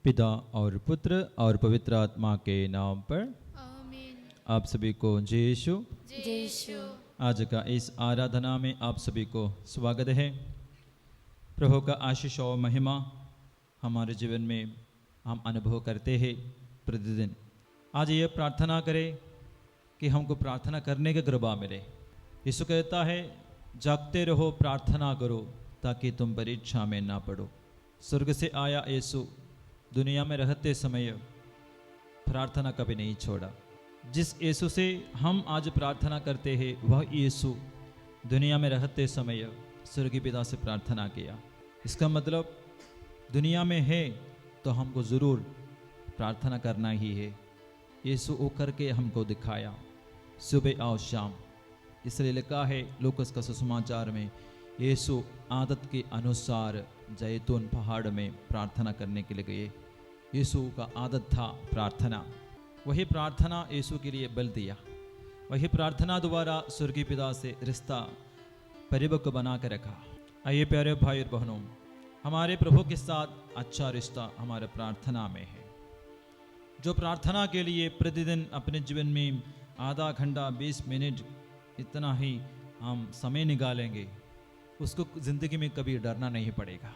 पिता और पुत्र और पवित्र आत्मा के नाम पर आमीन। आप सभी को जय यीशु। जय यीशु। आज का इस आराधना में आप सभी को स्वागत है। प्रभु का आशीष और महिमा हमारे जीवन में हम अनुभव करते हैं प्रतिदिन। आज ये प्रार्थना करें कि हमको प्रार्थना करने की कृपा मिले। यीशु कहता है, जागते रहो, प्रार्थना करो ताकि तुम परीक्षा में ना पड़ो। स्वर्ग से आया यीशु दुनिया में रहते समय प्रार्थना कभी नहीं छोड़ा। जिस यीशु से हम आज प्रार्थना करते हैं वह यीशु दुनिया में रहते समय स्वर्गीय पिता से प्रार्थना किया। इसका मतलब दुनिया में है तो हमको ज़रूर प्रार्थना करना ही है। यीशु वो करके हमको दिखाया सुबह और शाम। इसलिए लिखा है लूकास का सुसमाचार में, यीशु आदत के अनुसार जैतून पहाड़ में प्रार्थना करने के लिए गए। यीशु का आदत था प्रार्थना। वही प्रार्थना यीशु के लिए बल दिया। वही प्रार्थना द्वारा स्वर्गीय पिता से रिश्ता परिपक्व बना कर रखा। आइए प्यारे भाई और बहनों, हमारे प्रभु के साथ अच्छा रिश्ता हमारे प्रार्थना में है। जो प्रार्थना के लिए प्रतिदिन अपने जीवन में आधा घंटा 20 मिनट इतना ही हम समय निकालेंगे, उसको ज़िंदगी में कभी डरना नहीं पड़ेगा।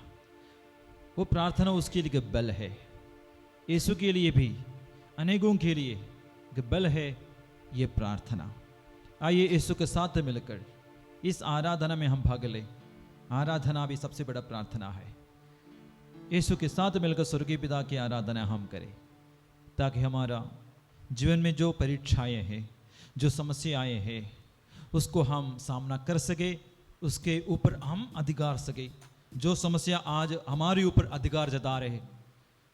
वो प्रार्थना उसके लिए बल है। यीशु के लिए भी अनेकों के लिए बल है ये प्रार्थना। आइए यीशु के साथ मिलकर इस आराधना में हम भाग लें। आराधना भी सबसे बड़ा प्रार्थना है। यीशु के साथ मिलकर स्वर्गीय पिता की आराधना हम करें ताकि हमारा जीवन में जो परीक्षाएं हैं, जो समस्याएं हैं, उसको हम सामना कर सके, उसके ऊपर हम अधिकार सके। जो समस्या आज हमारे ऊपर अधिकार जता रहे,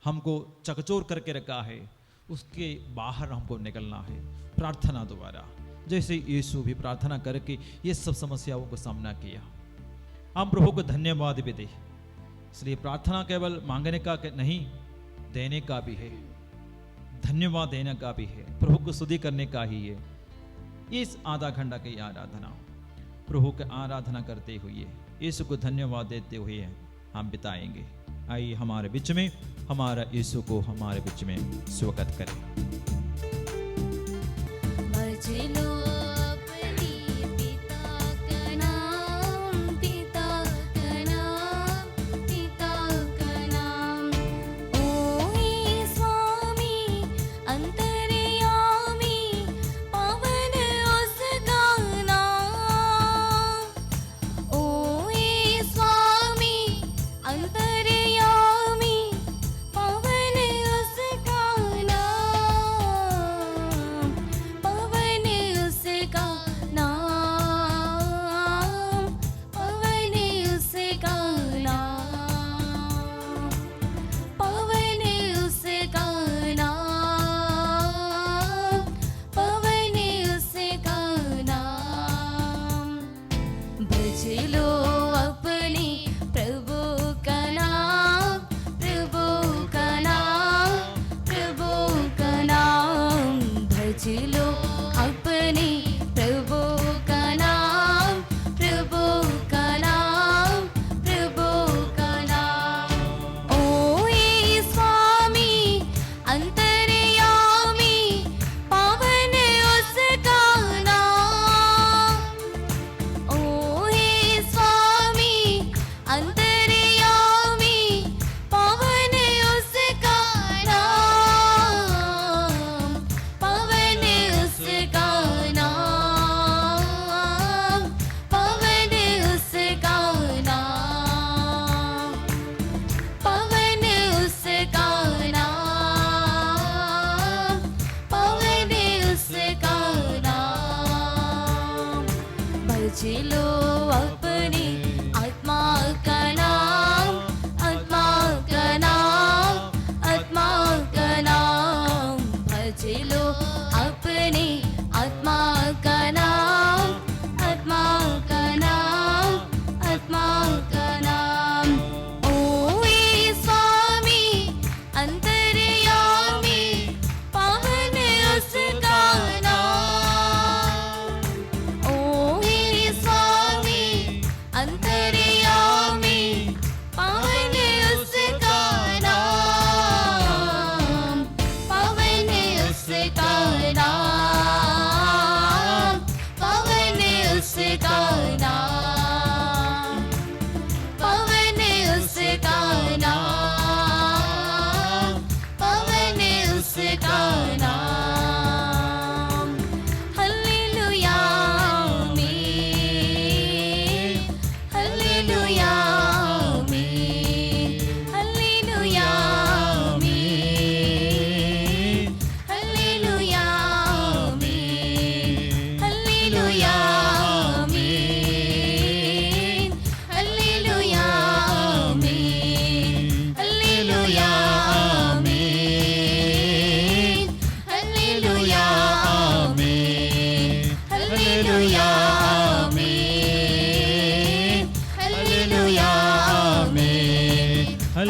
हमको चकचोर करके रखा है, उसके बाहर हमको निकलना है प्रार्थना द्वारा। जैसे यीशु भी प्रार्थना करके ये सब समस्याओं को सामना किया। हम प्रभु को धन्यवाद भी दें। इसलिए प्रार्थना केवल मांगने का नहीं, देने का भी है। धन्यवाद देने का भी है। प्रभु को स्तुति करने का ही है। इस आधा घंटा की आराधना प्रभु की आराधना करते हुए, यीशु को धन्यवाद देते हुए हम बिताएंगे। आइए हमारे बीच में हमारा यीशु को हमारे बीच में स्वागत करें। पवन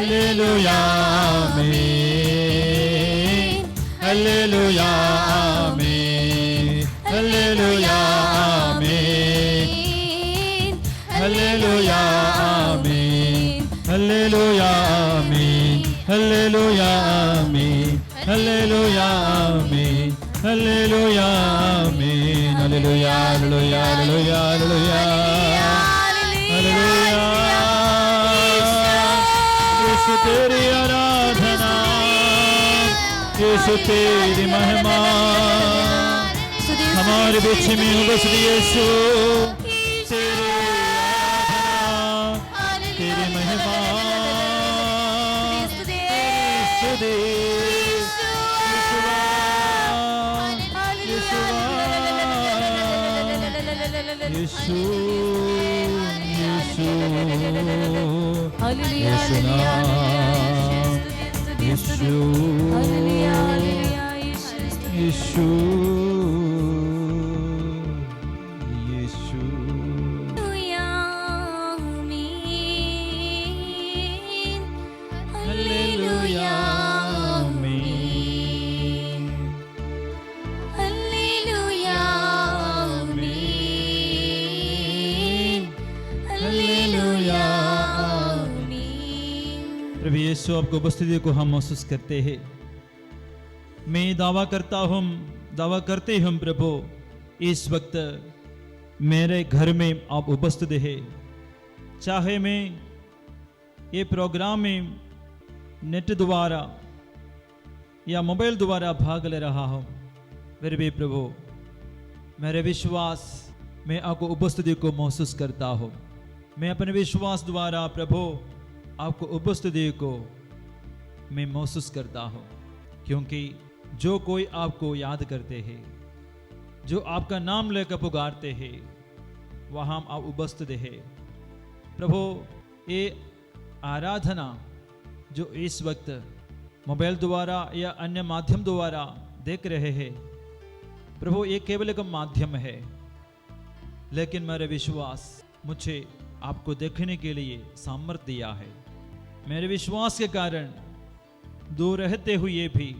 हालेलुया आमीन, हालेलुया आमीन, हालेलुया आमीन, हालेलुया आमीन, हालेलुया आमीन, हालेलुया आमीन, हालेलुया आमीन, हालेलुया आमीन, हालेलुया हालेलुया हालेलुया हालेलुया यीशु तेरी आराधना, यीशु तेरी महिमा, हमारे बीच में उपस्थित यीशु तेरी आराधना, तेरी महिमा, स्तुति यीशु यीशु यीशु यीशु यीशु यीशु हालेलुया आमीन, हालेलुया आमीन, हालेलुया आमीन। प्रभु यीशु आपको उपस्थिति को हम महसूस करते हैं। मैं दावा करते हम प्रभु, इस वक्त मेरे घर में आप उपस्थित है। चाहे मैं ये प्रोग्राम में नेट द्वारा या मोबाइल द्वारा भाग ले रहा हूँ, फिर भी प्रभु मेरे विश्वास में आपको उपस्थिति को महसूस करता हूँ। मैं अपने विश्वास द्वारा प्रभु आपको उपस्थिति को मैं महसूस करता हूँ, क्योंकि जो कोई आपको याद करते हैं, जो आपका नाम लेकर पुकारते हैं, वहाँ आप उपस्थित है। प्रभु ये आराधना जो इस वक्त मोबाइल द्वारा या अन्य माध्यम द्वारा देख रहे हैं, प्रभु ये केवल एक माध्यम है, लेकिन मेरा विश्वास मुझे आपको देखने के लिए सामर्थ्य दिया है। मेरे विश्वास के कारण दूर रहते हुए भी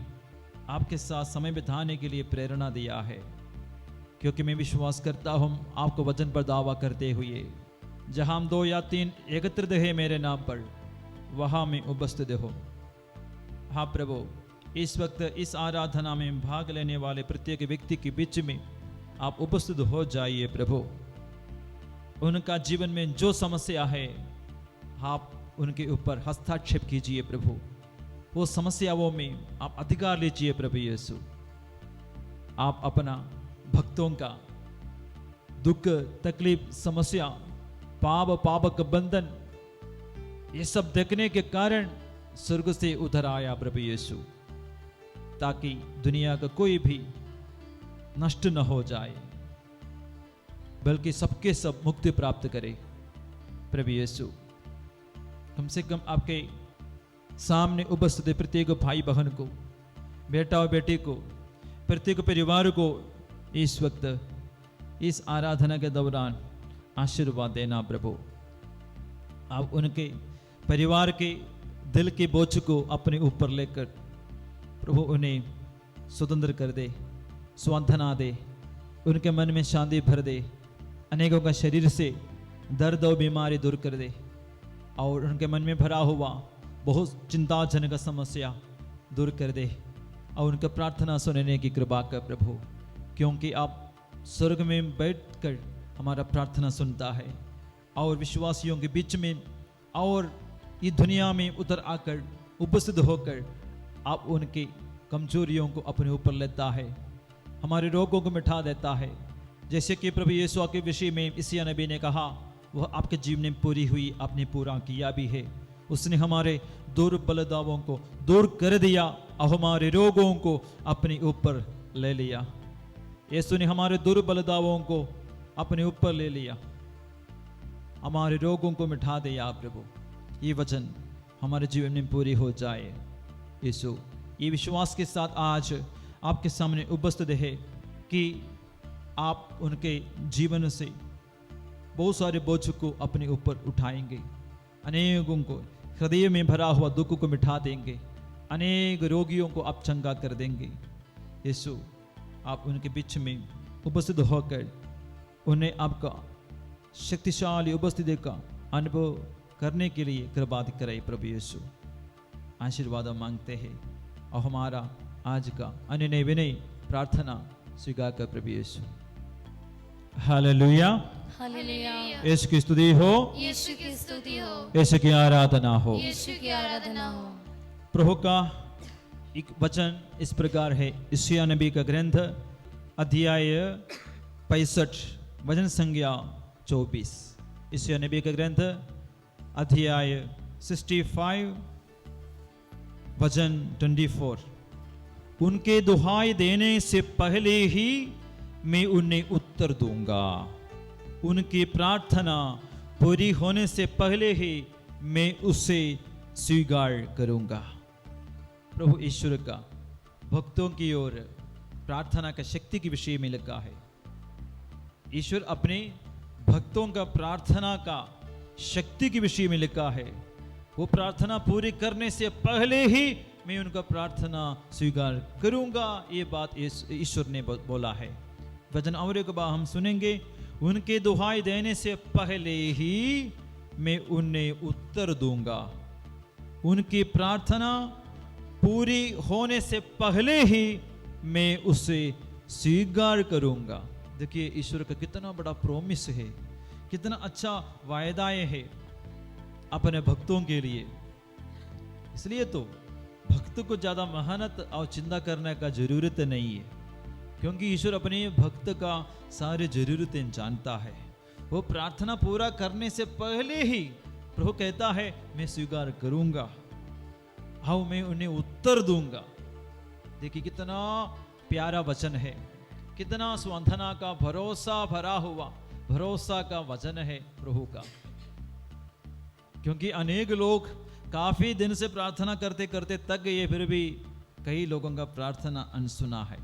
आपके साथ समय बिताने के लिए प्रेरणा दिया है, क्योंकि मैं विश्वास करता हूँ आपको वचन पर दावा करते हुए, जहाँ 2 या 3 एकत्रित है मेरे नाम पर, वहाँ मैं उपस्थित हूँ। हाँ प्रभु, इस वक्त इस आराधना में भाग लेने वाले प्रत्येक व्यक्ति के बीच में आप उपस्थित हो जाइए प्रभु। उनका जीवन में जो समस्या है, आप उनके ऊपर हस्तक्षेप कीजिए प्रभु। वो समस्याओं में आप अधिकार लीजिए प्रभु यीशु। आप अपना भक्तों का दुख, तकलीफ, समस्या, पाप का बंधन, ये सब देखने के कारण स्वर्ग से उतर आया प्रभु यीशु, ताकि दुनिया का कोई भी नष्ट न हो जाए, बल्कि सबके सब मुक्ति प्राप्त करे। प्रभु यीशु, कम से कम आपके सामने उपस्थित प्रत्येक भाई बहन को, बेटा और बेटी को, प्रत्येक परिवार को इस वक्त इस आराधना के दौरान आशीर्वाद देना प्रभु। आप उनके परिवार के दिल के बोझ को अपने ऊपर लेकर प्रभु उन्हें स्वतंत्र कर दे, सांत्वना दे, उनके मन में शांति भर दे, अनेकों का शरीर से दर्द और बीमारी दूर कर दे, और उनके मन में भरा हुआ बहुत चिंताजनक समस्या दूर कर दे, और उनका प्रार्थना सुनने की कृपा कर प्रभु, क्योंकि आप स्वर्ग में बैठकर हमारा प्रार्थना सुनता है, और विश्वासियों के बीच में और इस दुनिया में उतर आकर उपस्थित होकर आप उनकी कमजोरियों को अपने ऊपर लेता है, हमारे रोगों को मिटा देता है। जैसे कि प्रभु यीशु के विषय में यशायाह नबी ने कहा, वह आपके जीवन में पूरी हुई, आपने पूरा किया भी है। उसने हमारे दुर्बलताओं को दूर कर दिया और हमारे रोगों को अपने ऊपर ले लिया। यीशु ने हमारे दुर्बलताओं को अपने ऊपर ले लिया, हमारे रोगों को मिटा दिया प्रभु। ये वचन हमारे जीवन में पूरी हो जाए। यीशु, ये विश्वास के साथ आज आपके सामने उपस्थित है कि आप उनके जीवन से बहुत सारे बोझ को अपने ऊपर उठाएंगे, अनेकों को हृदय में भरा हुआ दुख को मिटा देंगे, अनेक रोगियों को आप चंगा कर देंगे। यीशु, आप उनके बीच में उपस्थित होकर उन्हें आपका शक्तिशाली उपस्थिति का अनुभव करने के लिए कृपा कराए प्रभु यीशु। आशीर्वाद मांगते हैं और हमारा आज का अन्य विनय प्रार्थना स्वीकार कर प्रभु यीशु। Hallelujah, hallelujah. यीशु की स्तुति हो, यीशु की स्तुति हो, यीशु की आराधना हो। यीशु की आराधना हो। प्रभु का एक वचन इस प्रकार है, यशायाह नबी का ग्रंथ अध्याय 65 वचन संख्या 24। यशायाह नबी का ग्रंथ अध्याय 65 वचन 24। उनके दुहाई देने से पहले ही मैं उन्हें उत्तर दूंगा, उनकी प्रार्थना पूरी होने से पहले ही मैं उसे स्वीकार करूंगा। प्रभु ईश्वर का भक्तों की ओर प्रार्थना का शक्ति के विषय में लिखा है। ईश्वर अपने भक्तों का प्रार्थना का शक्ति के विषय में लिखा है। वो प्रार्थना पूरी करने से पहले ही मैं उनका प्रार्थना स्वीकार करूंगा, ये बात ईश्वर ने बोला है। वचन और एक बार हम सुनेंगे, उनके दुहाई देने से पहले ही मैं उन्हें उत्तर दूंगा, उनकी प्रार्थना पूरी होने से पहले ही मैं उसे स्वीकार करूंगा। देखिए ईश्वर का कितना बड़ा प्रॉमिस है, कितना अच्छा वायदाएं है अपने भक्तों के लिए। इसलिए तो भक्त को ज्यादा मेहनत और चिंता करने का जरूरत नहीं है, क्योंकि ईश्वर अपने भक्त का सारी जरूरतें जानता है। वो प्रार्थना पूरा करने से पहले ही प्रभु कहता है मैं स्वीकार करूंगा, हाँ मैं उन्हें उत्तर दूंगा। देखिए कितना प्यारा वचन है, कितना सांत्वना का भरोसा भरा हुआ भरोसा का वचन है प्रभु का। क्योंकि अनेक लोग काफी दिन से प्रार्थना करते करते थक गए, फिर भी कई लोगों का प्रार्थना अनसुना है।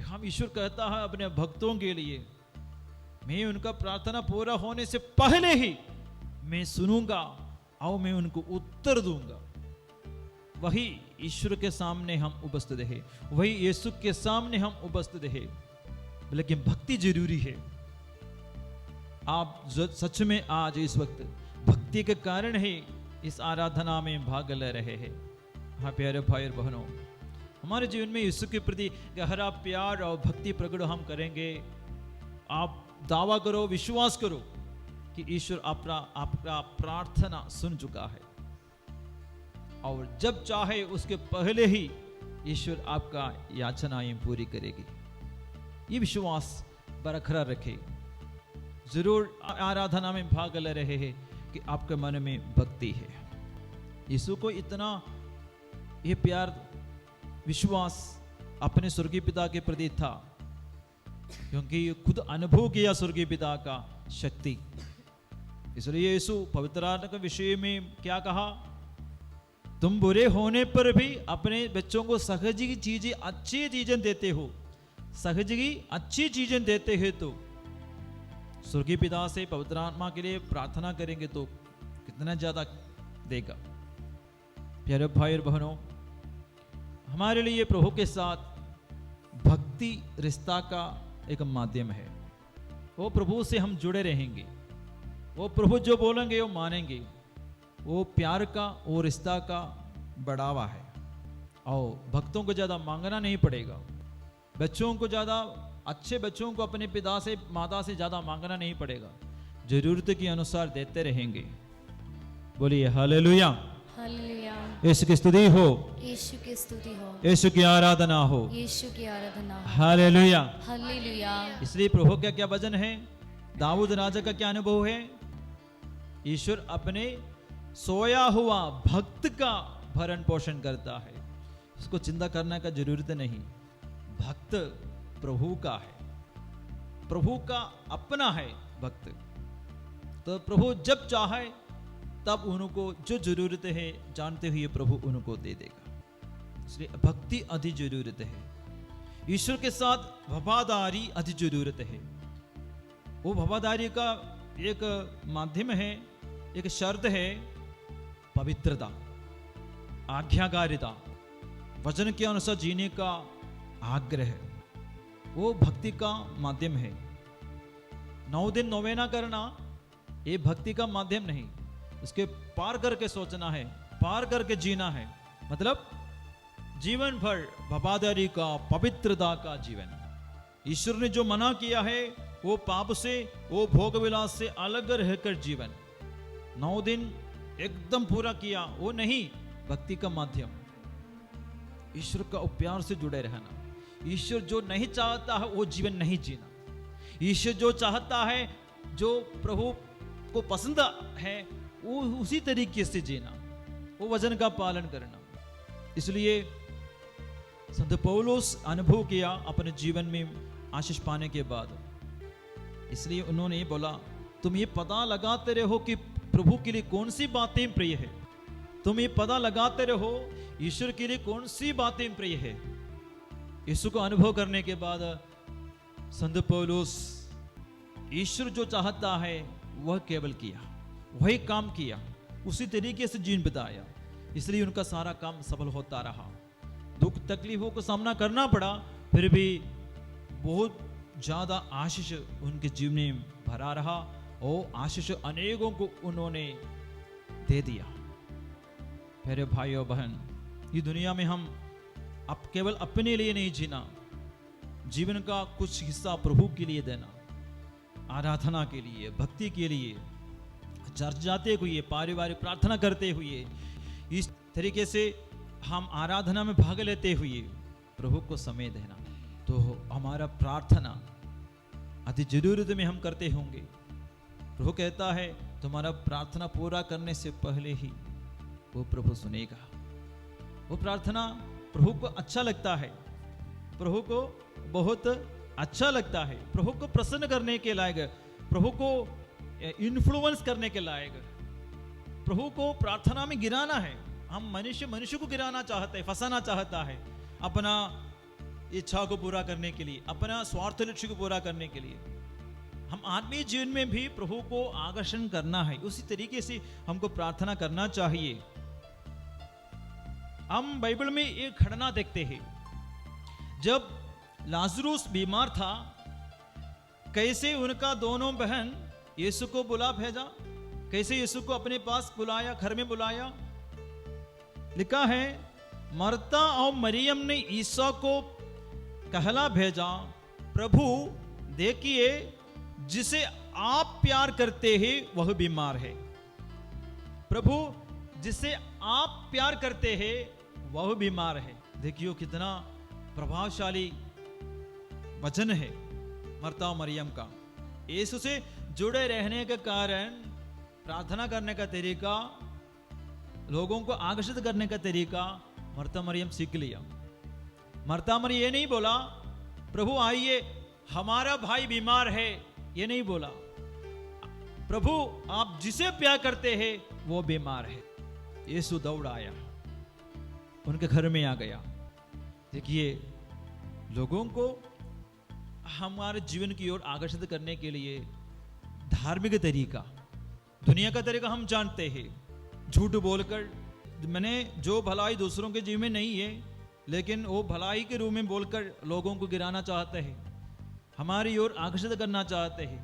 हम ईश्वर कहता है अपने भक्तों के लिए, मैं उनका प्रार्थना पूरा होने से पहले ही मैं सुनूंगा और मैं उनको उत्तर दूंगा। वही ईश्वर के सामने हम उपस्थित है, वही यीशु के सामने हम उपस्थित है। लेकिन भक्ति जरूरी है। आप जो सच में आज इस वक्त भक्ति के कारण ही इस आराधना में भाग ले रहे हैं। हाँ प्यारे भाई और बहनों, हमारे जीवन में यीशु के प्रति गहरा प्यार और भक्ति प्रकट हम करेंगे। आप दावा करो, विश्वास करो कि ईश्वर आपका प्रार्थना सुन चुका है, और जब चाहे उसके पहले ही ईश्वर आपका याचनाएं पूरी करेगी। ये विश्वास बरकरार रखे। जरूर आराधना में भाग ले रहे हैं कि आपके मन में भक्ति है। यीशु को इतना ये प्यार विश्वास अपने स्वर्गीय पिता के प्रति था, क्योंकि खुद अनुभव किया स्वर्गीय पिता का शक्ति। इसलिए यीशु पवित्र आत्मा के विषय में क्या कहा, तुम बुरे होने पर भी अपने बच्चों को सहज की चीजें अच्छी चीजें देते हो, सहज की अच्छी चीजें देते हैं। तो स्वर्गीय पिता से पवित्र आत्मा के लिए प्रार्थना करेंगे तो कितना ज्यादा देगा। प्यारे भाई और बहनों, हमारे लिए प्रभु के साथ भक्ति रिश्ता का एक माध्यम है। वो प्रभु से हम जुड़े रहेंगे, वो प्रभु जो बोलेंगे वो मानेंगे। वो प्यार का, वो रिश्ता का बढ़ावा है। और भक्तों को ज़्यादा मांगना नहीं पड़ेगा, बच्चों को ज़्यादा, अच्छे बच्चों को अपने पिता से माता से ज़्यादा मांगना नहीं पड़ेगा, जरूरत के अनुसार देते रहेंगे। बोलिए हालेलुया, हालेलुया। यीशु की स्तुति हो, यीशु की स्तुति हो, यीशु की आराधना हो, यीशु की आराधना हो। हालेलुया। हालेलुया। इसलिए प्रभु का क्या वचन है, दाऊद राजा का क्या अनुभव है, ईश्वर अपने सोया हुआ भक्त का भरण पोषण करता है। उसको चिंता करने का जरूरत नहीं। भक्त प्रभु का है, प्रभु का अपना है भक्त। तो प्रभु जब चाहे तब उनको जो जरूरत है जानते हुए प्रभु उनको दे देगा। इसलिए भक्ति अति जरूरत है। ईश्वर के साथ वफादारी अति जरूरत है। वो वफादारी का एक माध्यम है, एक शर्त है पवित्रता, आज्ञाकारिता, वचन के अनुसार जीने का आग्रह, वो भक्ति का माध्यम है। 9 दिन नोवेना करना ये भक्ति का माध्यम नहीं, उसके पार करके सोचना है, पार करके जीना है। मतलब जीवन भर वफादारी का, पवित्रता का जीवन। ईश्वर ने जो मना किया है वो पाप से, वो भोग विलास से अलग रहकर जीवन। 9 दिन एकदम पूरा किया वो नहीं, भक्ति का माध्यम। ईश्वर का प्यार से जुड़े रहना। ईश्वर जो नहीं चाहता है वो जीवन नहीं जीना। ईश्वर जो चाहता है, जो प्रभु को पसंद है, वो उसी तरीके से जीना, वो वचन का पालन करना। इसलिए संत पौलुस अनुभव किया अपने जीवन में आशीष पाने के बाद। इसलिए उन्होंने बोला, तुम ये पता लगाते रहो कि प्रभु के लिए कौन सी बातें प्रिय है। तुम ये पता लगाते रहो ईश्वर के लिए कौन सी बातें प्रिय है। यीशु को अनुभव करने के बाद संत पौलुस ईश्वर जो चाहता है वह केवल किया, वही काम किया, उसी तरीके से जीवन बिताया। इसलिए उनका सारा काम सफल होता रहा। दुख तकलीफों का सामना करना पड़ा, फिर भी बहुत ज्यादा आशीष उनके जीवन में भरा रहा और आशीष अनेकों को उन्होंने दे दिया। मेरे भाइयों बहन, ये दुनिया में हम अब केवल अपने लिए नहीं जीना, जीवन का कुछ हिस्सा प्रभु के लिए देना, आराधना के लिए, भक्ति के लिए, चर्च जाते हुए, पारिवारिक प्रार्थना करते हुए, इस तरीके से हम आराधना में भाग लेते हुए प्रभु को समय देना। तो हमारा प्रार्थना अति जरूरत में हम करते होंगे। प्रभु कहता है तुम्हारा प्रार्थना पूरा करने से पहले ही वो प्रभु सुनेगा। वो प्रार्थना प्रभु को अच्छा लगता है, प्रभु को बहुत अच्छा लगता है, प्रभु को प्रसन्न करने के लायक, प्रभु को इन्फ्लुएंस करने के लायक, प्रभु को प्रार्थना में गिराना है। हम मनुष्य को गिराना चाहते हैं, फंसाना चाहता है अपना इच्छा को पूरा करने के लिए, अपना स्वार्थ लक्ष्य को पूरा करने के लिए। हम आत्मीय जीवन में भी प्रभु को आकर्षण करना है, उसी तरीके से हमको प्रार्थना करना चाहिए। हम बाइबल में एक घटना देखते हैं, जब लाजरूस बीमार था, कैसे उनका दोनों बहन यीशु को बुला भेजा, कैसे यीशु को अपने पास बुलाया, घर में बुलाया। लिखा है मर्ता और मरियम ने ईसा को कहला भेजा, प्रभु देखिए जिसे आप प्यार करते हैं वह बीमार है। प्रभु जिसे आप प्यार करते हैं वह बीमार है। देखियो कितना प्रभावशाली वचन है मर्ता और मरियम का। यीशु से जुड़े रहने के कारण प्रार्थना करने का तरीका, लोगों को आकर्षित करने का तरीका मर्ता मरियम सीख लिया। मर्ता मरियम ये नहीं बोला प्रभु आइए हमारा भाई बीमार है, ये नहीं बोला, प्रभु आप जिसे प्यार करते हैं वो बीमार है। यीशु दौड़ आया, उनके घर में आ गया। देखिए लोगों को हमारे जीवन की ओर आकर्षित करने के लिए धार्मिक तरीका, दुनिया का तरीका हम जानते हैं। झूठ बोलकर, मैंने जो भलाई दूसरों के जीवन में नहीं है, लेकिन वो भलाई के रूप में बोलकर लोगों को गिराना चाहते हैं, हमारी ओर आकर्षित करना चाहते हैं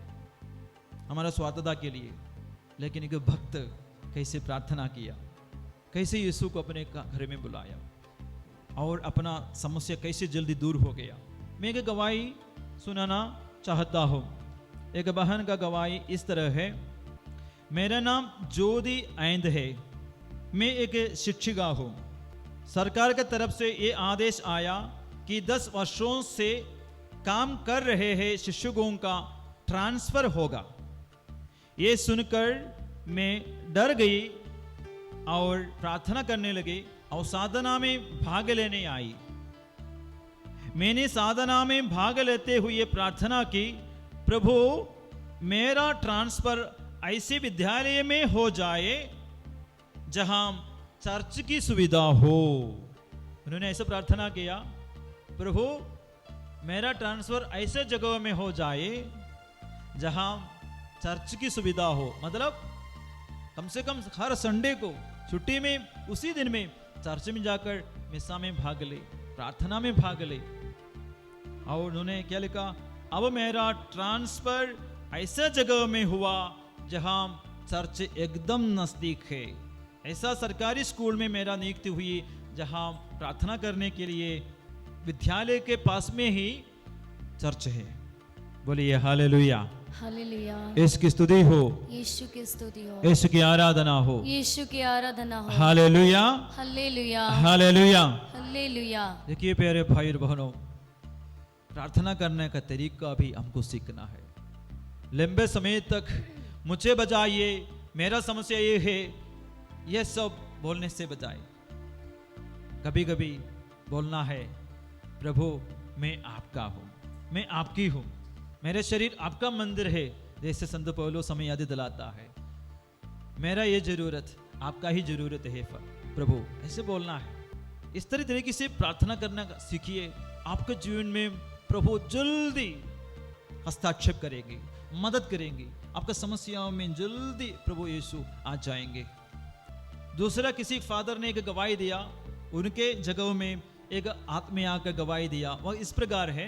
हमारा स्वार्थता के लिए। लेकिन एक भक्त कैसे प्रार्थना किया, कैसे यीशु को अपने घर में बुलाया और अपना समस्या कैसे जल्दी दूर हो गया। मैं एक गवाही सुनाना चाहता हूँ। एक बहन का गवाही इस तरह है, मेरा नाम ज्योति ऐंद है, मैं एक शिक्षिका हूँ। सरकार की तरफ से ये आदेश आया कि 10 वर्षों से काम कर रहे हैं शिक्षकों का ट्रांसफर होगा। ये सुनकर मैं डर गई और प्रार्थना करने लगी और साधना में भाग लेने आई। मैंने साधना में भाग लेते हुए प्रार्थना की, प्रभु मेरा ट्रांसफर ऐसे विद्यालय में हो जाए जहां चर्च की सुविधा हो। उन्होंने ऐसा प्रार्थना किया, प्रभु मेरा ट्रांसफर ऐसे जगह में हो जाए जहां चर्च की सुविधा हो। मतलब कम से कम हर संडे को छुट्टी में उसी दिन में चर्च में जाकर मिसा में भाग ले, प्रार्थना में भाग ले। और उन्होंने क्या लिखा, अब मेरा ट्रांसफर ऐसा जगह में हुआ जहां चर्च एकदम नजदीक है। ऐसा सरकारी स्कूल में मेरा नियुक्ति हुई जहां प्रार्थना करने के लिए विद्यालय के पास में ही चर्च है। बोलिए हालेलुया, हालेलुया। इसकी स्तुति हो, यीशु की स्तुति हो, यीशु की आराधना हो। यीशु की आराधना हो। Hallelujah, hallelujah, hallelujah. हालेलुया। देखिए प्यारे भाई और बहनों, प्रार्थना करने का तरीका भी हमको सीखना है। लंबे समय तक मुझे बजाइए, मेरा समस्या ये है, यह सब बोलने से बजाय कभी कभी बोलना है, प्रभु मैं आपका हूं, मैं आपकी हूं, मेरे शरीर आपका मंदिर है। जैसे संत पौलुस हमें याद दिलाता है, मेरा ये जरूरत आपका ही जरूरत है प्रभु, ऐसे बोलना है। इस तरीके से प्रार्थना करना सीखिए। आपके जीवन में प्रभु जल्दी हस्तक्षेप करेंगे, मदद करेंगे, आपका समस्याओं में जल्दी प्रभु यीशु आ जाएंगे। दूसरा, किसी फादर ने एक गवाही दिया, उनके जगह में एक आदमी आकर गवाही दिया। वह इस प्रकार है,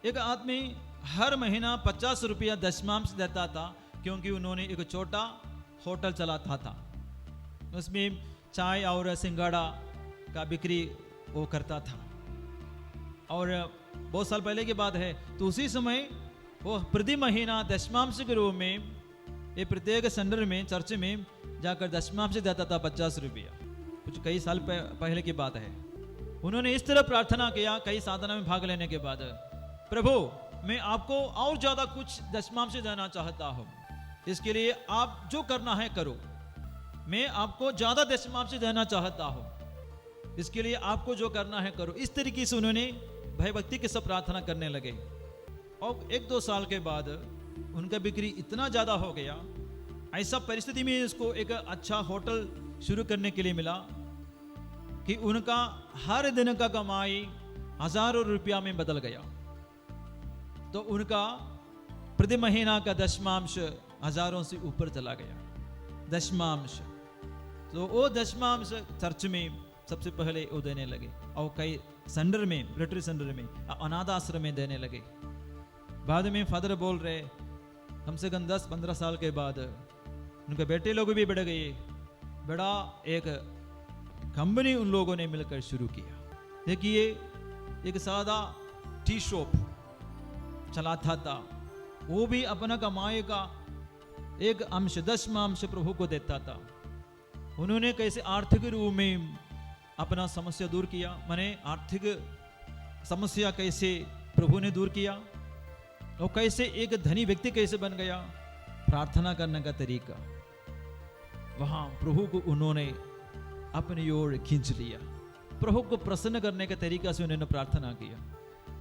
एक आदमी हर महीना 50 रुपया दशमांश देता था, क्योंकि उन्होंने एक छोटा होटल चलाता था। उसमें चाय और सिंगाड़ा का बिक्री वो करता था। और बहुत साल पहले की बात है, तो उसी समय वो प्रति महीना दशमांश के रूप में ये प्रत्येक संडे में चर्च में जाकर दशमांश देता था 50 रुपया। कुछ कई साल पहले की बात है। उन्होंने इस तरह प्रार्थना किया कई साधना में भाग लेने के बाद, प्रभु मैं आपको और ज्यादा कुछ दशमांश देना चाहता हूं, इसके लिए आप जो करना है करो। मैं आपको ज्यादा दशमांश देना चाहता हूं, इसके लिए आपको जो करना है करो। इस तरीके से उन्होंने भयभक्ति के साथ प्रार्थना करने लगे। और 1-2 साल के बाद उनका बिक्री इतना ज्यादा हो गया, ऐसा परिस्थिति में इसको एक अच्छा होटल शुरू करने के लिए मिला कि उनका हर दिन का कमाई हजारों रुपया में बदल गया। तो उनका प्रति महीना का दशमांश हजारों से ऊपर चला गया, दशमांश। तो वो दशमांश चर्च में सबसे पहले वो देने लगे, और कई संडर में, रिट्रीट सेंटर में, अनाथ आश्रम में देने लगे। बाद में फादर बोल रहे, कम से कम 10-15 साल के बाद उनके बेटे लोग भी बढ़ गए, बड़ा एक कंपनी उन लोगों ने मिलकर शुरू किया। देखिए, एक सादा टी शॉप चलाता था, वो भी अपना कमाई का एक अंश, दशमांश प्रभु को देता था। उन्होंने कैसे आर्थिक रूप में अपना समस्या दूर किया, माने आर्थिक समस्या कैसे प्रभु ने दूर किया, और कैसे एक धनी व्यक्ति कैसे बन गया। प्रार्थना करने का तरीका, वहां प्रभु को उन्होंने अपनी ओर खींच लिया। प्रभु को प्रसन्न करने के तरीका से उन्होंने प्रार्थना किया,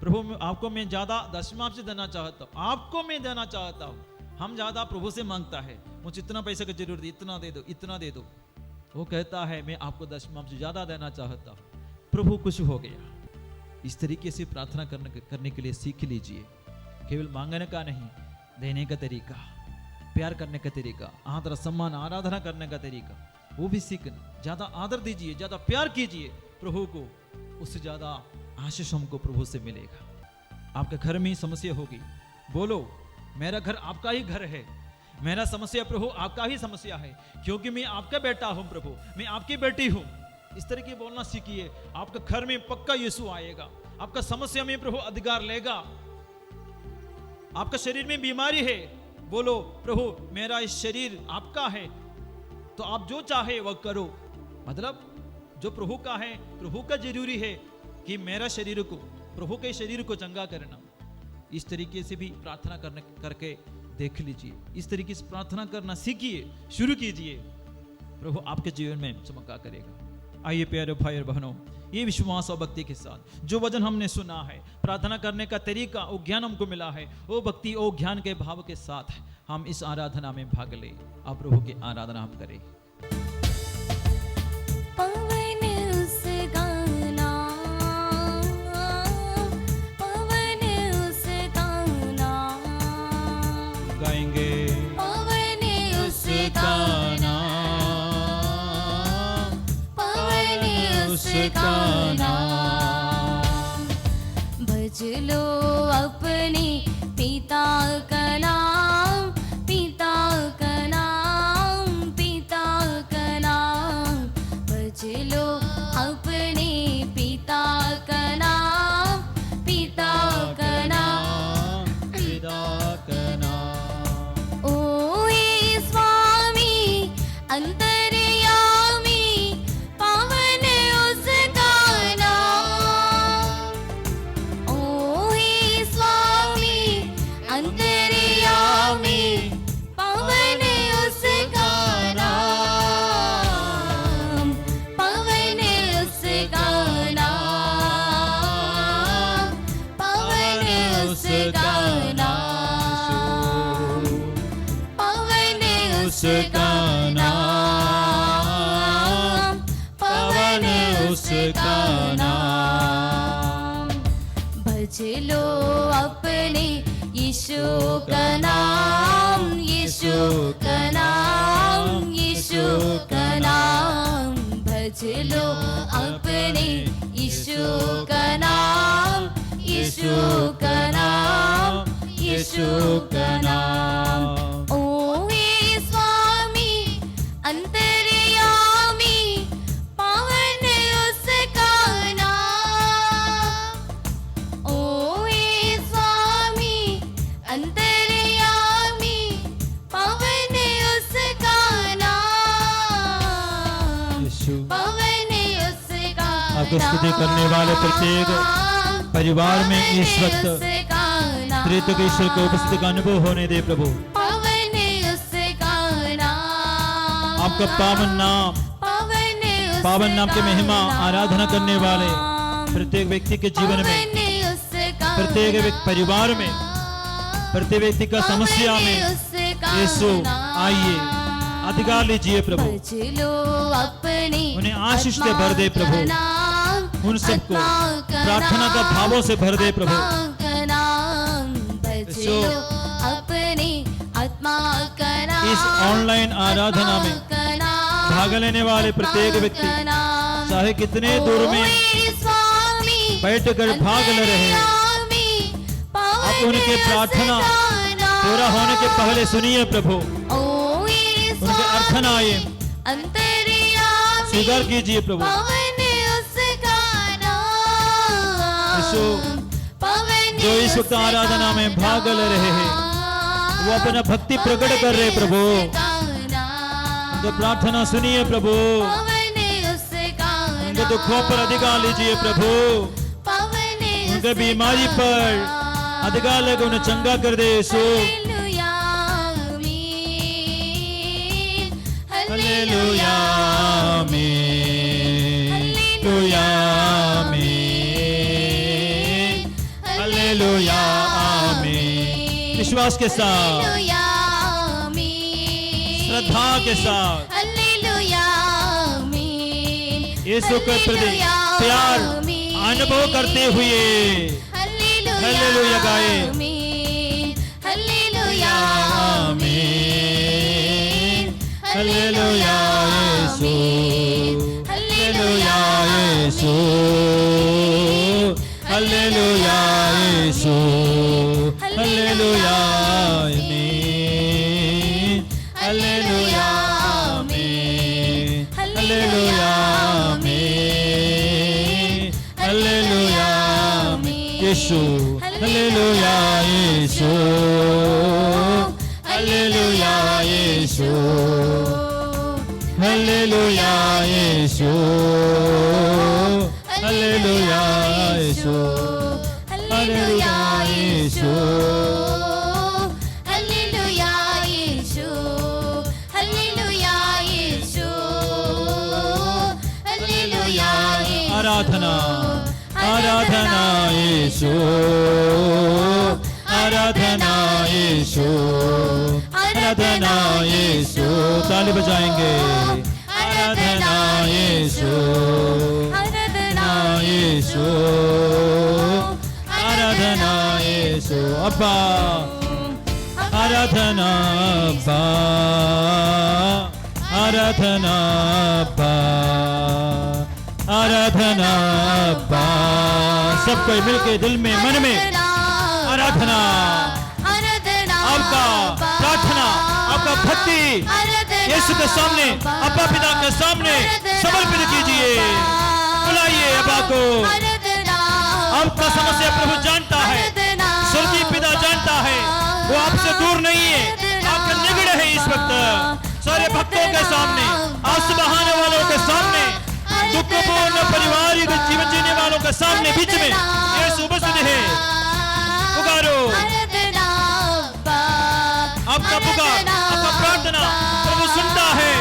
प्रभु आपको मैं ज्यादा दशमांश देना चाहता हूं, आपको मैं देना चाहता हूं। हम ज्यादा प्रभु से मांगता है, मुझे इतना पैसे की जरूरत है, इतना दे दो, इतना दे दो। वो कहता है मैं आपको दशमांश ज्यादा देना चाहता हूं। प्रभु खुश हो गया। इस तरीके से प्रार्थना करने के लिए सीख लीजिए। केवल मांगने का नहीं, देने का तरीका, प्यार करने का तरीका, आदर सम्मान आराधना करने का तरीका, वो भी सीखना। ज्यादा आदर दीजिए, ज्यादा प्यार कीजिए प्रभु को, उससे ज्यादा आशीष हमको प्रभु से मिलेगा। आपके घर में समस्या होगी, बोलो मेरा घर आपका ही घर है, मेरा समस्या प्रभु आपका ही समस्या है, क्योंकि मैं आपका बेटा हूं प्रभु, मैं आपकी बेटी हूं। इस तरह की बोलना सीखिए। आपके घर में पक्का यीशु आएगा, आपका समस्या में प्रभु अधिकार लेगा। आपका शरीर में बीमारी है, बोलो प्रभु मेरा इस शरीर आपका है, तो आप जो चाहे वह करो। मतलब जो प्रभु का है, प्रभु का जरूरी है कि मेरा शरीर को, प्रभु के शरीर को चंगा करना। इस तरीके से भी प्रार्थना करके देख लीजिए। इस तरीके से प्रार्थना करना सीखिए, शुरू कीजिए, प्रभु आपके जीवन में चमत्कार करेगा। आइए प्यारे भाई और बहनों, ये विश्वास और भक्ति के साथ जो वचन हमने सुना है, प्रार्थना करने का तरीका और ज्ञान हमको मिला है, वो भक्ति और ज्ञान के भाव के साथ हम इस आराधना में भाग ले। आप प्रभु की आराधना हम करें। पवन उस गाना, पवन उस गाना गाएंगे पवन उस गाना, उसका नाम। भज लो अपने पिता का नाम, पिता का नाम, पिता का नाम। भज लो अपने पिता का नाम, पिता का नाम, पिता का नाम। ओ ये स्वामी अंतर्यामी, पावन उसका नाम। ओ हे स्वामी अंतर्यामी, पावन उसका नाम, पावन उसका नाम, पावन उसका नाम, पावन उसका नाम, पावन उसका नाम। भज लो अपने यीशु का नाम, यीशु का नाम, यीशु का नाम। भज लो अपने यीशु का नाम, यीशु का नाम, यीशु का नाम। ओ हे स्वामी अंतर्यामी, पावन उसका नाम। ओ हे स्वामी अंतर्यामी, पावन उसका नाम, यीशु पावन उसका आपको स्तुति करने वाले प्रत्येक परिवार में इस वक्त त्रित्व ईश्वर को उपस्थिति का अनुभव होने दे प्रभु। पावन उसका नाम, आपका पावन नाम, पावन नाम की महिमा आराधना करने वाले प्रत्येक व्यक्ति के जीवन में, प्रत्येक परिवार में, प्रत्येक व्यक्ति का समस्या में यीशु आइए, अधिकार लीजिए प्रभु। भज लो अपने उन्हें आशीष से भर दे प्रभु। उन सबको प्रार्थना का भावों से भर दे प्रभु। भज लो अपने आत्मा का नाम, इस ऑनलाइन आराधना में भाग लेने वाले प्रत्येक व्यक्ति चाहे कितने दूर में बैठकर भाग ले रहे हैं, आप उनके प्रार्थना पूरा होने के पहले सुनिए प्रभु। उनके अर्थना आए स्वीकार कीजिए प्रभु। यीशु जो इस वक्त आराधना में भाग ले रहे हैं, वो अपना भक्ति प्रकट कर रहे प्रभु। उनकी प्रार्थना सुनिए प्रभु। उनके दुखों पर अधिकार लीजिए प्रभु। उनके बीमारी पर अधिकार लेकर उन्हें चंगा कर दे यीशु। हालेलुया आमीन, हालेलुया आमीन, हालेलुया आमीन। विश्वास के साथ, श्रद्धा के साथ यीशु के प्रति प्यार अनुभव करते हुए हालेलुया गाए। हालेलुया आमीन, हालेलुया यीशु, हालेलुया यीशु, हालेलुया यीशु, हालेलुया आमीन, हालेलुया आमीन, हालेलुया आमीन, हालेलुया आमीन। यीशु हालेलुया यीशु, हालेलुया यीशु, हालेलुया यीशु, हालेलुया यीशु, हालेलुया यीशु, हालेलुया यीशु, हालेलुया यीशु, हालेलुया यीशु। आराधना आराधना यीशु, आराधना यीशु, आराधना यीशु। ताली बजाएंगे। आराधना यीशु, आराधना यीशु, आराधना यीशु। अब्बा आराधना अब्बा, आराधना अब्बा, आराधना अब्बा। सब कोई मिलके दिल में मन में आराधना, आपका प्रार्थना, आपका भक्ति यीशु के सामने, अब्बा पिता के सामने समर्पित कीजिए। बुलाइए अब्बा को। आपका समस्या प्रभु जानता है, स्वर्गीय पिता जानता है, वो आपसे दूर नहीं है, आपके निकट है। इस वक्त सारे भक्तों के सामने, आंसू बहाने वालों के सामने, दुखपूर्ण पारिवारिक जीवन जीने वालों के सामने बीच में यीशु उपस्थित है। पुकारो, आपका पुकार, आपका प्रार्थना प्रभु सुनता है।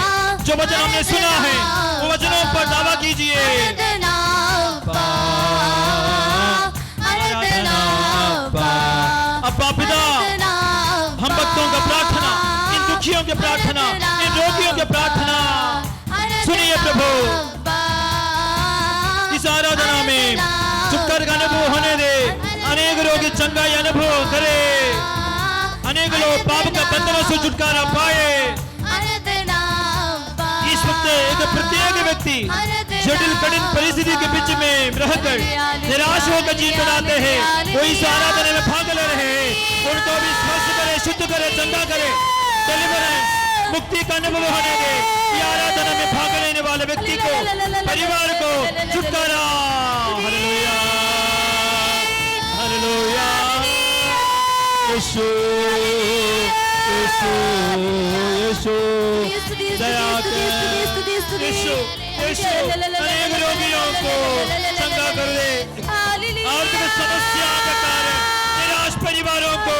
जो वचन हमने सुना है वो वचनों पर दावा कीजिए। अब्बा पिता, हम भक्तों का प्रार्थना, इन दुखियों की प्रार्थना, इन रोगियों की प्रार्थना सुनिए प्रभु। इस आराधना में छुटकारे का अनुभव होने दे। अनेक रोगी चंगाई अनुभव करे, अनेक लोग पाप का बंधनों से छुटकारा पाए। इस वक्त एक प्रत्येक व्यक्ति जटिल कठिन परिस्थिति के बीच में रहकर निराश होकर जीत बनाते हैं, वो इस आराधना में भाग ले रहे हैं। उनको भी स्पर्श करे, शुद्ध करे, चंगा करे, डिलीवरेंस, मुक्ति का अनुभव होने दे। ये आराधना में भाग लेने वाले व्यक्ति को, परिवार को छुटकारा। Hallelujah, hallelujah. यीशु, यीशु, यीशु दया कर। यीशु, यीशु अनेक रोगियों को चंगा कर दे। आर्थिक समस्या के कारण निराश परिवारों को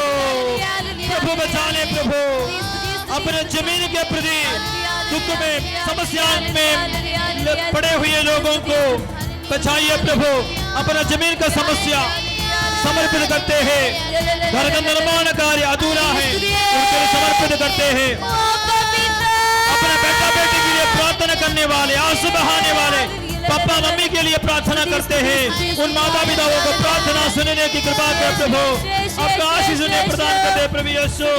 प्रभु बचा ले। प्रभु अपने जमीन के प्रति दुख में, समस्या में पड़े हुए लोगों को बचाइए प्रभु। अपना जमीन का समस्या समर्पित करते हैं। घर का निर्माण कार्य अधूरा है, उनको समर्पित करते हैं। अपने बेटा बेटी के लिए प्रार्थना करने वाले, आंसू बहाने वाले पापा मम्मी के लिए प्रार्थना करते हैं। उन माता पिताओं को प्रार्थना सुनने की कृपा कर प्रभु। आपका आशीष उन्हें प्रदान कर दे प्रभु यीशु।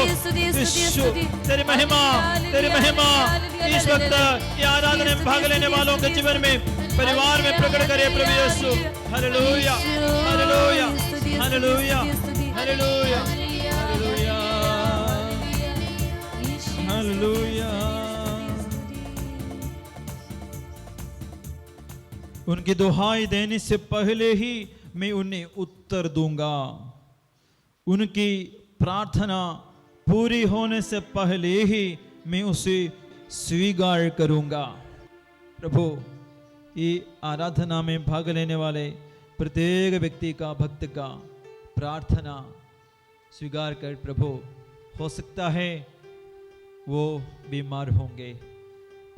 यीशु तेरी महिमा, तेरी महिमा इस वक्त ये आराधना में भाग लेने वालों के जीवन में, परिवार में प्रकट करे प्रभु Yeshu. Hallelujah, hallelujah, hallelujah, hallelujah, hallelujah, hallelujah. उनकी दुहाई देने से पहले ही मैं उन्हें उत्तर दूंगा। उनकी प्रार्थना पूरी होने से पहले ही मैं उसे स्वीकार करूंगा। प्रभु ये आराधना में भाग लेने वाले प्रत्येक व्यक्ति का, भक्त का प्रार्थना स्वीकार कर प्रभु। हो सकता है वो बीमार होंगे,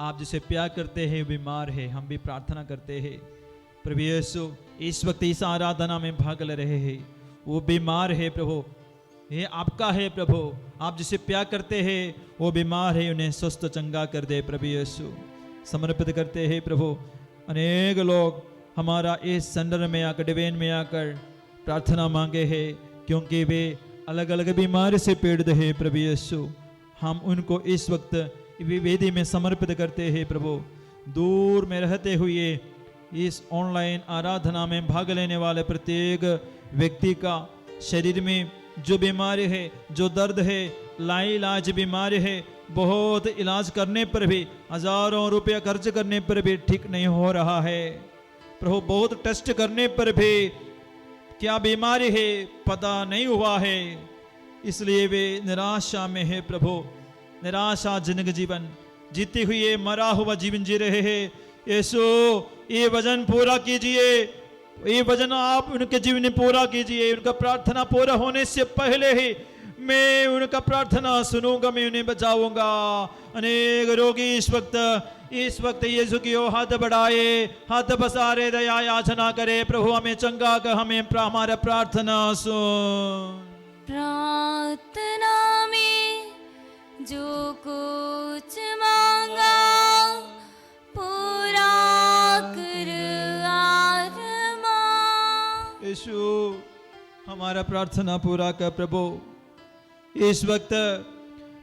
आप जिसे प्यार करते हैं बीमार है, हम भी प्रार्थना करते हैं प्रभु यीशु। इस वक्त इस आराधना में भाग ले रहे हैं, वो बीमार है प्रभु, ये आपका है प्रभु। आप जिसे प्यार करते हैं वो बीमार है, उन्हें स्वस्थ चंगा कर दे प्रभु यीशु। समर्पित करते हैं प्रभु। अनेक लोग हमारा इस संडर में आकर, डिवेन में आकर प्रार्थना मांगे हैं, क्योंकि वे अलग अलग बीमारी से पीड़ित है प्रभु यीशु। हम उनको इस वक्त वेदी में समर्पित करते हैं प्रभु। दूर में रहते हुए इस ऑनलाइन आराधना में भाग लेने वाले प्रत्येक व्यक्ति का शरीर में जो बीमारी है, जो दर्द है, लाइलाज बीमारी है, बहुत इलाज करने पर भी, हजारों रुपया खर्च करने पर भी ठीक नहीं हो रहा है प्रभु। बहुत टेस्ट करने पर भी क्या बीमारी है पता नहीं हुआ है, इसलिए वे निराशा में है प्रभु। निराशाजनक जीवन जीते हुए मरा हुआ जीवन जी रहे हैं। यीशु ये वचन पूरा कीजिए, ये वचन आप उनके जीवन में पूरा कीजिए। उनका प्रार्थना पूरा होने से पहले ही मैं उनका प्रार्थना सुनूंगा, मैं उन्हें बचाऊंगा। अनेक रोगी इस वक्त यीशु की ओर हाथ बढ़ाए, हाथ पसारे, दया याचना करे प्रभु हमें चंगा कर, हमें हमारा प्रार्थना सुन। प्रार्थना में जो कुछ मांगा पूरा कर आत्मा। यीशु हमारा प्रार्थना पूरा कर प्रभु। इस वक्त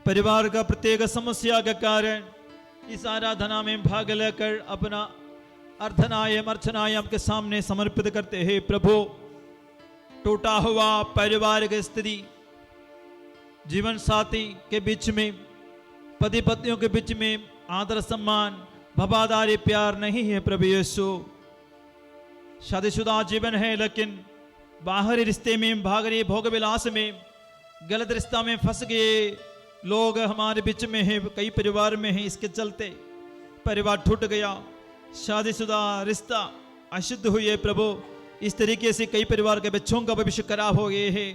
परिवार का प्रत्येक समस्या के कारण इस आराधना में भाग लेकर अपना अर्धनायम अर्चनाय आपके सामने समर्पित करते हैं प्रभु। टूटा हुआ पारिवारिक स्थिति, जीवन साथी के बीच में, पति पत्नियों के बीच में आदर सम्मान वफादारी प्यार नहीं है प्रभु यीशु। शादीशुदा जीवन है लेकिन बाहरी रिश्ते में, भागरी भोग विलास में, गलत रिश्ता में फंस गए लोग हमारे बीच में हैं, कई परिवार में हैं। इसके चलते परिवार टूट गया, शादीशुदा रिश्ता अशुद्ध हुई है प्रभु। इस तरीके से कई परिवार के बच्चों का भविष्य खराब हो गए हैं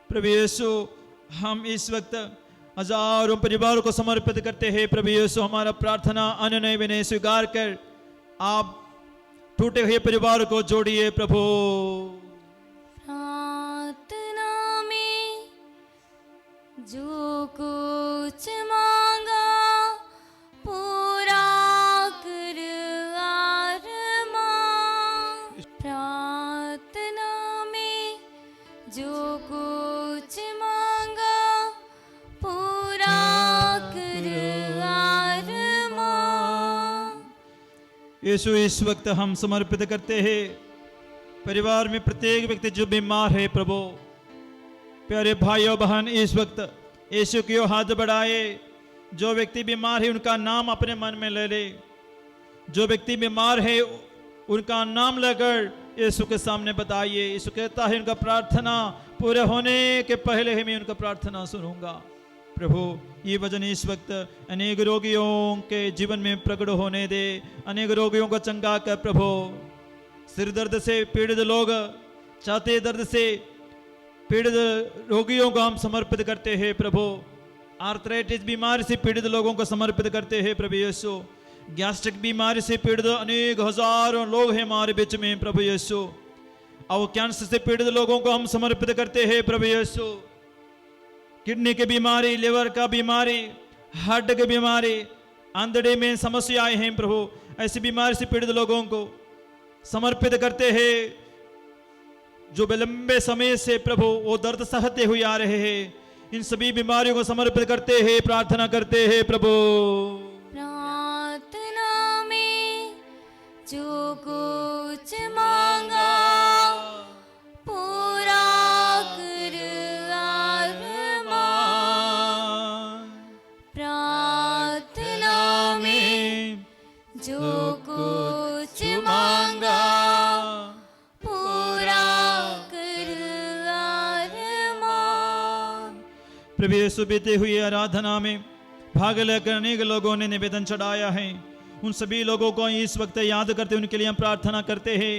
प्रभु यीशु। हम इस वक्त हजारों परिवारों को समर्पित करते हैं प्रभु यीशु। हमारा प्रार्थना अनुनय विनय स्वीकार कर आप टूटे हुए परिवार को जोड़िए प्रभु। प्रार्थना में जो कुछ मांगा पूरा कर आरमान। प्रार्थना में जो कुछ मांगा पूरा कर आरमान। यीशु इस वक्त हम समर्पित करते हैं परिवार में प्रत्येक व्यक्ति जो बीमार है प्रभु। प्यारे भाइयों बहन, इस वक्त यीशु की ओर हाथ बढ़ाए। जो व्यक्ति बीमार है उनका नाम अपने मन में ले ले। जो व्यक्ति बीमार है उनका नाम लेकर यीशु के सामने बताइए। यीशु कहता है उनका प्रार्थना पूरे होने के पहले ही मैं उनका प्रार्थना सुनूंगा। प्रभु ये वचन इस वक्त अनेक रोगियों के जीवन में प्रकट होने दे। अनेक रोगियों को चंगा कर प्रभु। सिर दर्द से पीड़ित लोग, छाती दर्द से पीड़ित रोगियों को हम समर्पित करते हैं प्रभु। आर्थराइटिस बीमारी से पीड़ित लोगों को समर्पित करते हैं प्रभु यीशु। गैस्ट्रिक बीमारी से पीड़ित अनेक हजारों लोग हैं हमारे बीच में प्रभु यीशु। और कैंसर से पीड़ित लोगों को हम समर्पित करते हैं प्रभु यीशु। किडनी की बीमारी, लिवर का बीमारी, हार्ट की बीमारी, आंतड़े में समस्याएं हैं प्रभु। ऐसी बीमारी से पीड़ित लोगों को समर्पित करते हैं जो लंबे समय से प्रभु वो दर्द सहते हुए आ रहे हैं। इन सभी बीमारियों को समर्पित करते हैं, प्रार्थना करते हैं प्रभु। प्रार्थना में जो कुछ मांगा पूरा कर आरमान। प्रार्थना में जो कुछ मांगा पूरा कर आरमान। प्रभु यीशु बीते हुए आराधना में भाग लेकर अनेक लोगों ने निवेदन चढ़ाया है। उन सभी लोगों को इस वक्त याद करते उनके लिए हम प्रार्थना करते हैं।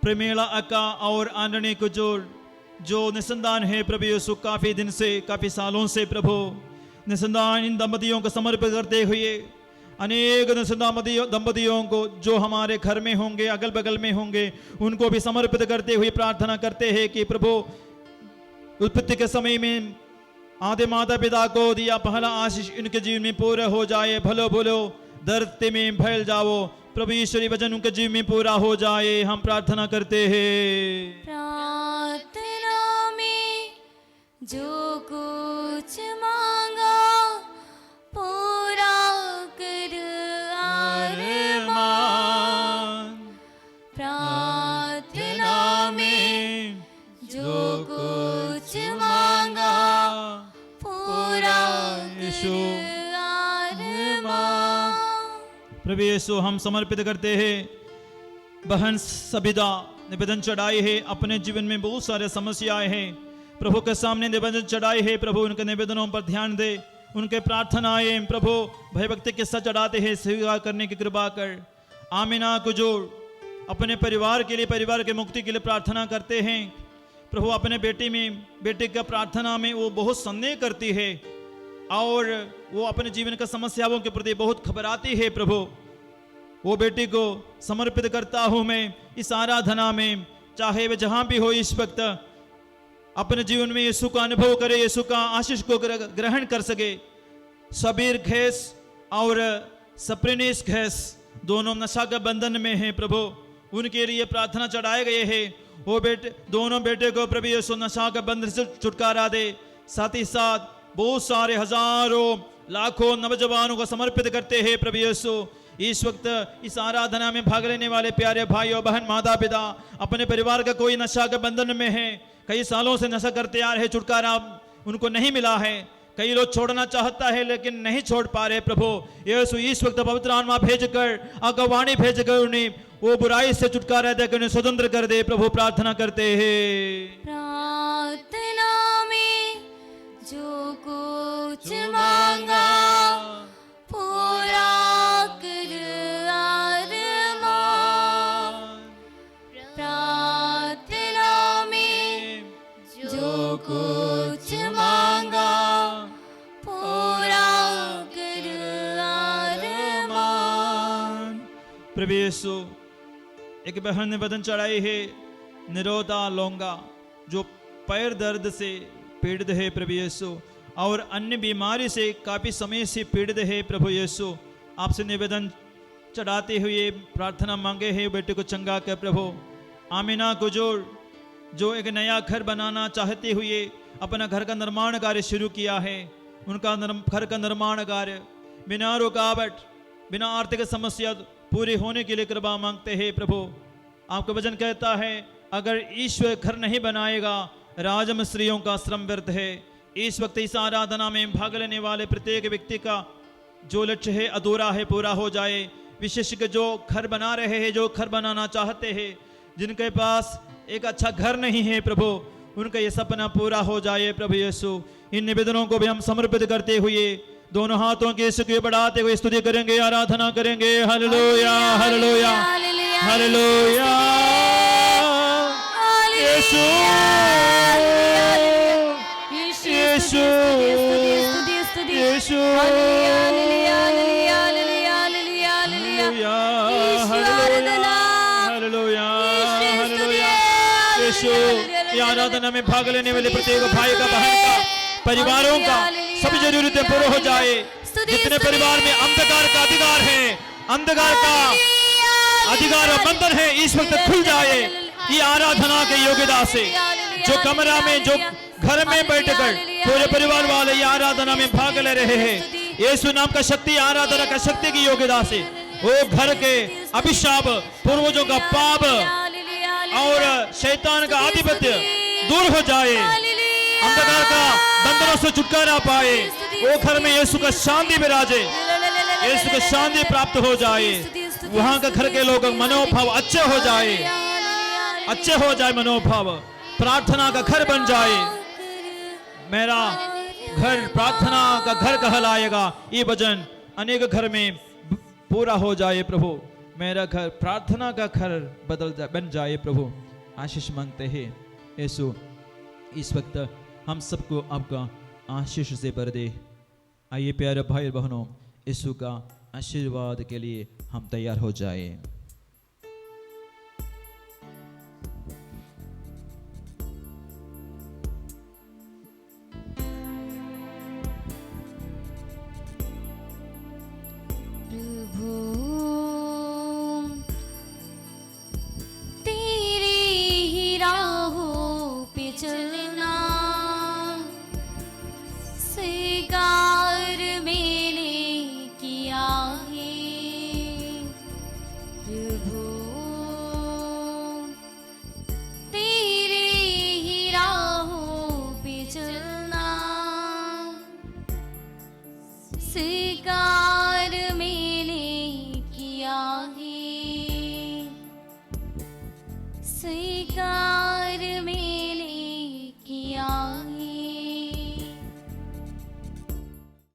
प्रेमेला अक्का और आंडनी कुजूर जो निसंतान है प्रभु यीशु, काफी दिन से, काफी सालों से प्रभु निसंतान इन दंपतियों को समर्पित करते हुए अनेक निसंतान दंपतियों को जो हमारे घर में होंगे, अगल बगल में होंगे, उनको भी समर्पित करते हुए प्रार्थना करते हैं कि प्रभु उत्पत्ति के समय में आदि माता पिता को दिया पहला आशीष इनके जीवन में पूरा हो जाए। भलो भलो धरती में फैल जाओ प्रभु। ईश्वरी वचन उनके जीवन में पूरा हो जाए, हम प्रार्थना करते हैं। प्रार्थना में जो कुछ मांगा पूरा कर आरमान। प्रार्थना में जो कुछ मांगा पूरा कर आरमान। प्रभु यीशु हम समर्पित करते हैं। बहन सबिदा निवेदन चढ़ाई है, अपने जीवन में बहुत सारे समस्याएं हैं, प्रभु के सामने निवेदन चढ़ाई है। प्रभु उनके निवेदनों पर ध्यान दे, उनके प्रार्थनाएं प्रभु भयभक्ति के साथ चढ़ाते हैं, स्वीकार करने की कृपा कर। आमिना कुजूर अपने परिवार के लिए, परिवार के मुक्ति के लिए प्रार्थना करते हैं प्रभु। अपने बेटी का प्रार्थना में वो बहुत संदेह करती है और वो अपने जीवन का समस्याओं के प्रति बहुत घबराती है प्रभु। वो बेटी को समर्पित करता हूं मैं इस आराधना में, चाहे वे जहां भी हो इस वक्त अपने जीवन में यीशु का अनुभव करे, यीशु का आशीष को ग्रहण कर सके। सबीर घैस और सप्रिनिस घैस दोनों नशा के बंधन में हैं प्रभु, उनके लिए प्रार्थना चढ़ाए गए हैं। वो दोनों बेटे को प्रभु यीशु नशा के बंधन से छुटकारा दे। साथ ही साथ बहुत सारे हजारों लाखों नौजवानों को समर्पित करते हैं प्रभु यीशु। इस वक्त इस आराधना में भाग लेने वाले प्यारे भाई और बहन, माता पिता, अपने परिवार का कोई नशा के बंधन में है, कई सालों से नशा करते आ रहे, छुटकारा उनको नहीं मिला है। कई लोग छोड़ना चाहता है लेकिन नहीं छोड़ पा रहे। प्रभु यीशु इस वक्त पवित्र आत्मा भेजकर, अगवाणी भेजकर उन्हें वो बुराई से छुटकारा देकर उन्हें स्वतंत्र कर दे। प्रभु प्रार्थना करते हैं। प्रार्थना में जो कुछ मांगा पूरा कर अरमान। प्रार्थना में जो कुछ मांगा पूरा कर अरमान। प्रभु यीशु, एक बहन ने वचन चढ़ाई है, निरोधा लोंगा, जो पैर दर्द से पीड़ित है प्रभु यीशु, और अन्य बीमारी से काफी समय से पीड़ित है प्रभु यीशु। आपसे निवेदन चढ़ाते हुए प्रार्थना मांगे है, बेटे को चंगा कर प्रभु। आमिना गुजर, जो एक नया घर बनाना चाहते हुए अपना घर का निर्माण कार्य शुरू किया है, उनका घर का निर्माण कार्य बिना रुकावट, बिना आर्थिक समस्या पूरी होने के लिए कृपा मांगते हैं प्रभु। आपका वचन कहता है, अगर ईश्वर घर नहीं बनाएगा राजमिस्त्रियों का श्रम व्यर्थ है। इस वक्त इस आराधना में भाग लेने वाले प्रत्येक व्यक्ति का जो लक्ष्य है अधूरा है, पूरा हो जाए। विशेषकर जो घर बना रहे हैं, जो घर बनाना चाहते हैं, जिनके पास एक अच्छा घर नहीं है प्रभु, उनका ये सपना पूरा हो जाए प्रभु यीशु। इन निवेदनों को भी हम समर्पित करते हुए दोनों हाथों के यीशु को बढ़ाते हुए स्तुति करेंगे, आराधना करेंगे। Hallelujah, hallelujah, hallelujah. Yeshu, Yeshu, Yeshu, hallelujah, hallelujah, hallelujah. Yeshu, ये आराधना में भाग लेने वाले प्रत्येक भाई का, बहन का, परिवारों का सब जरूरतें पूरी हो जाए। जितने परिवार में अंधकार का अधिकार है, अंधकार का अधिकार और बंधन है, इस वक्त खुल जाए ये आराधना के योग्यता से। जो कमरा में, जो घर में बैठकर पूरे परिवार वाले ये आराधना में भाग ले रहे हैं, यीशु नाम का शक्ति, आराधना का शक्ति की योग्यता से वो घर के अभिशाप, पूर्वजों का पाप और शैतान का आधिपत्य दूर हो जाए, अंधकार का बंधनों से छुटकारा पाए। वो घर में यीशु का शांति विराजे, यीशु का शांति प्राप्त हो जाए। वहां का घर के लोग मनोभाव अच्छे हो जाए, अच्छे हो जाए मनोभाव, प्रार्थना का घर बन जाए। मेरा घर प्रार्थना का घर कहलाएगा, ये वचन अनेक घर में पूरा हो जाए प्रभु। मेरा घर प्रार्थना का घर बन जाए प्रभु। आशीष मांगते हैं यीशु, इस वक्त हम सबको आपका आशीष से भर दे। आइए प्यारे भाई और बहनों, यीशु का आशीर्वाद के लिए हम तैयार हो जाए। स्वीकार